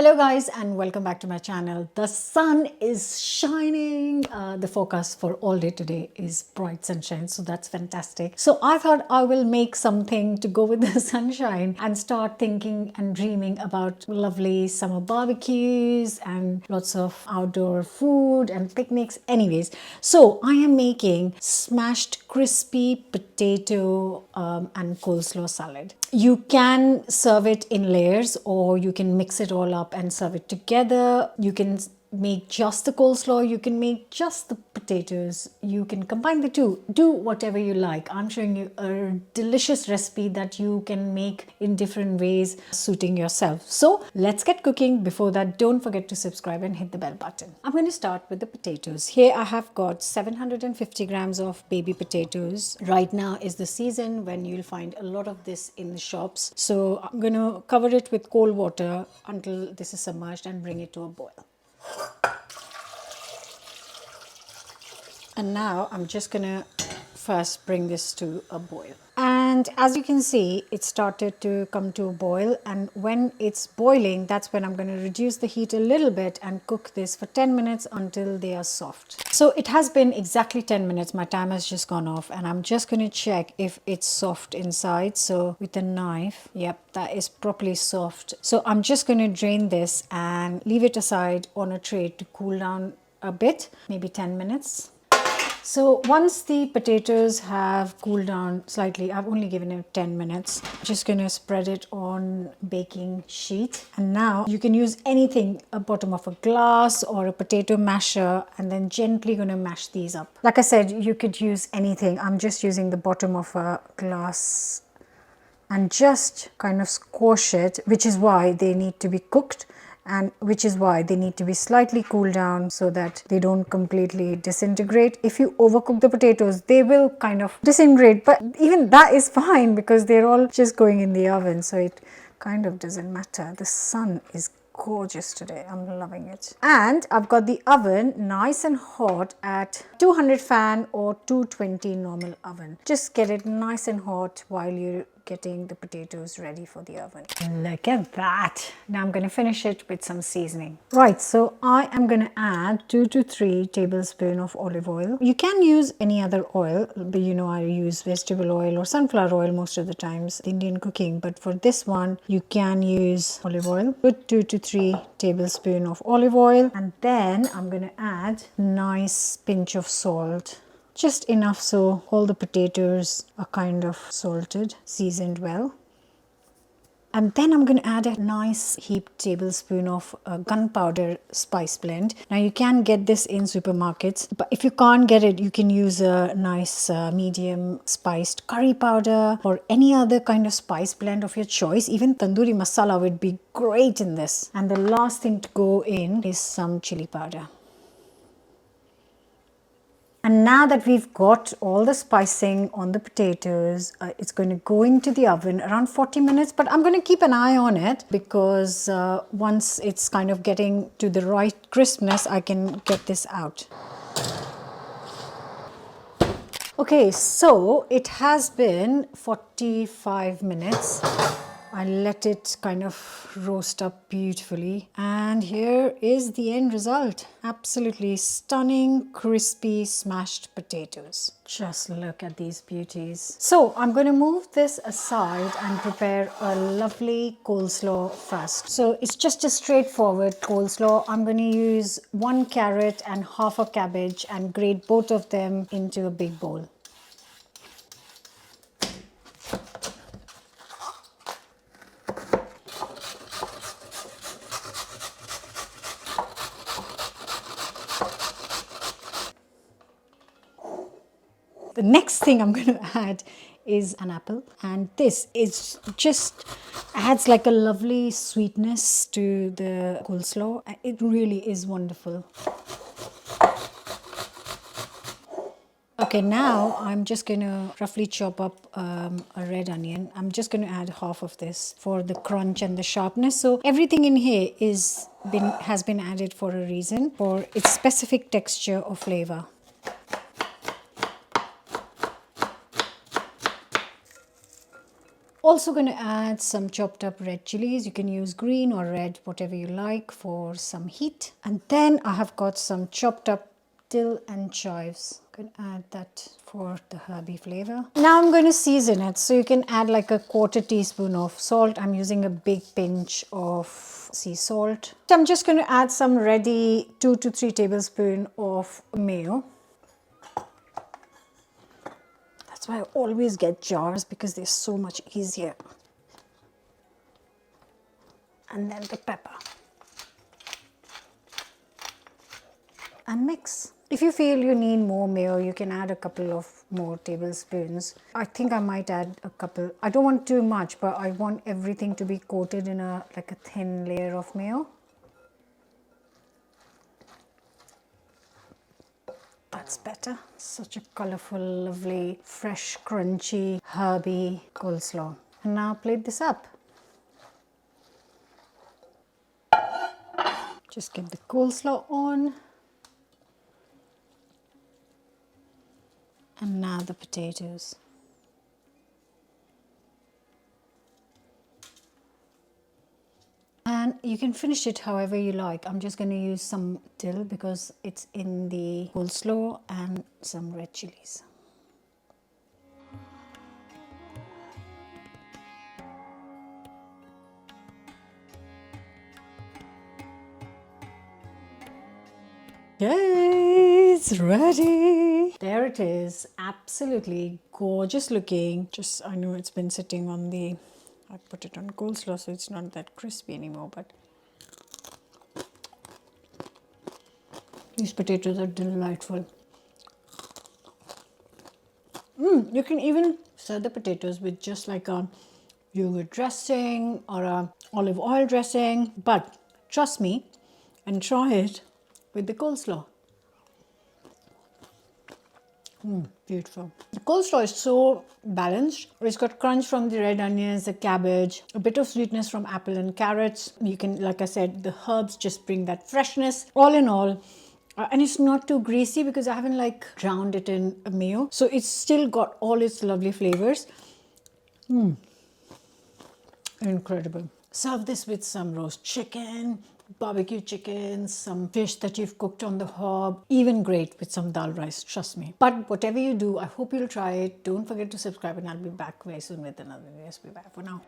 Hello guys and welcome back to my channel. The sun is shining. The forecast for all day today is bright sunshine, so that's fantastic. So I thought I will make something to go with the sunshine and start thinking and dreaming about lovely summer barbecues and lots of outdoor food and picnics. Anyways, so I am making smashed crispy potato and coleslaw salad. You can serve it in layers or you can mix it all up and serve it together. You can make just the coleslaw, you can make just the potatoes, you can combine the two. Do whatever you like. I'm showing you a delicious recipe that you can make in different ways suiting yourself. So let's get cooking. Before that, don't forget to subscribe and hit the bell button. I'm going to start with the potatoes. Here I have got 750 grams of baby potatoes. Right now is the season when you'll find a lot of this in the shops. So I'm going to cover it with cold water until this is submerged and bring it to a boil. And now I'm just gonna first bring this to a boil. And as you can see, it started to come to a boil, and when it's boiling, that's when I'm going to reduce the heat a little bit and cook this for 10 minutes until they are soft. So it has been exactly 10 minutes. My timer has just gone off and I'm just going to check if it's soft inside. So with a knife, yep, that is properly soft. So I'm just going to drain this and leave it aside on a tray to cool down a bit, maybe 10 minutes. So once the potatoes have cooled down slightly, I've only given it 10 minutes. Just gonna spread it on baking sheet. And now you can use anything, a bottom of a glass or a potato masher, and then gently gonna mash these up. Like I said, you could use anything. I'm just using the bottom of a glass and just kind of squash it, which is why they need to be cooked. And which is why they need to be slightly cooled down so that they don't completely disintegrate. If you overcook the potatoes, they will kind of disintegrate, but even that is fine because they're all just going in the oven, so it kind of doesn't matter. The sun is gorgeous today. I'm loving it. And I've got the oven nice and hot at 200 fan or 220 normal oven. Just get it nice and hot while you're getting the potatoes ready for the oven. Look at that. Now I'm going to finish it with some seasoning. Right, so I am going to add 2 to 3 tablespoons of olive oil. You can use any other oil, but you know I use vegetable oil or sunflower oil most of the times, Indian cooking, but for this one you can use olive oil. Put 2 to 3 tablespoons of olive oil, and then I'm going to add a nice pinch of salt. Just enough so all the potatoes are kind of salted, seasoned well. And then I'm going to add a nice heaped tablespoon of gunpowder spice blend. Now you can get this in supermarkets, but if you can't get it, you can use a nice medium spiced curry powder or any other kind of spice blend of your choice. Even tandoori masala would be great in this. And the last thing to go in is some chili powder. And now that we've got all the spicing on the potatoes, it's going to go into the oven around 40 minutes, but I'm going to keep an eye on it because once it's kind of getting to the right crispness, I can get this out. Okay, so it has been 45 minutes. I let it kind of roast up beautifully, and here is the end result. Absolutely stunning, crispy, smashed potatoes. Just look at these beauties. So I'm going to move this aside and prepare a lovely coleslaw first. So it's just a straightforward coleslaw. I'm going to use 1 carrot and half a cabbage and grate both of them into a big bowl. The next thing I'm going to add is an apple, and this is just adds like a lovely sweetness to the coleslaw. It really is wonderful. Okay, now I'm just going to roughly chop up a red onion. I'm just going to add half of this for the crunch and the sharpness. So everything in here has been added for a reason, for its specific texture or flavor. Also going to add some chopped up red chilies. You can use green or red, whatever you like, for some heat. And then I have got some chopped up dill and chives. I'm going to add that for the herby flavor. Now I'm going to season it. So you can add like a 1/4 teaspoon of salt. I'm using a big pinch of sea salt. So I'm just going to add some ready 2 to 3 tablespoons of mayo. That's why I always get jars, because they're so much easier. And then the pepper. And mix. If you feel you need more mayo, you can add a couple of more tablespoons. I think I might add a couple. I don't want too much, but I want everything to be coated in like a thin layer of mayo. That's better. Such a colorful, lovely, fresh, crunchy, herby coleslaw. And now plate this up. Just get the coleslaw on. And now the potatoes. And you can finish it however you like. I'm just going to use some dill because it's in the coleslaw, and some red chilies. Yay, it's ready. There it is. Absolutely gorgeous looking. Just, I know it's been sitting on the, I put it on coleslaw, so it's not that crispy anymore, but these potatoes are delightful. You can even serve the potatoes with just like a yogurt dressing or a olive oil dressing, but trust me and try it with the coleslaw. Beautiful. The coleslaw is so balanced. It's got crunch from the red onions, the cabbage, a bit of sweetness from apple and carrots. You can, like I said, the herbs just bring that freshness. All in all, and it's not too greasy because I haven't like drowned it in a mayo. So it's still got all its lovely flavors. Incredible. Serve this with some roast chicken, barbecue chicken, some fish that you've cooked on the hob. Even great with some dal rice, trust me. But whatever you do, I hope you'll try it. Don't forget to subscribe, and I'll be back very soon with another recipe. Bye for now.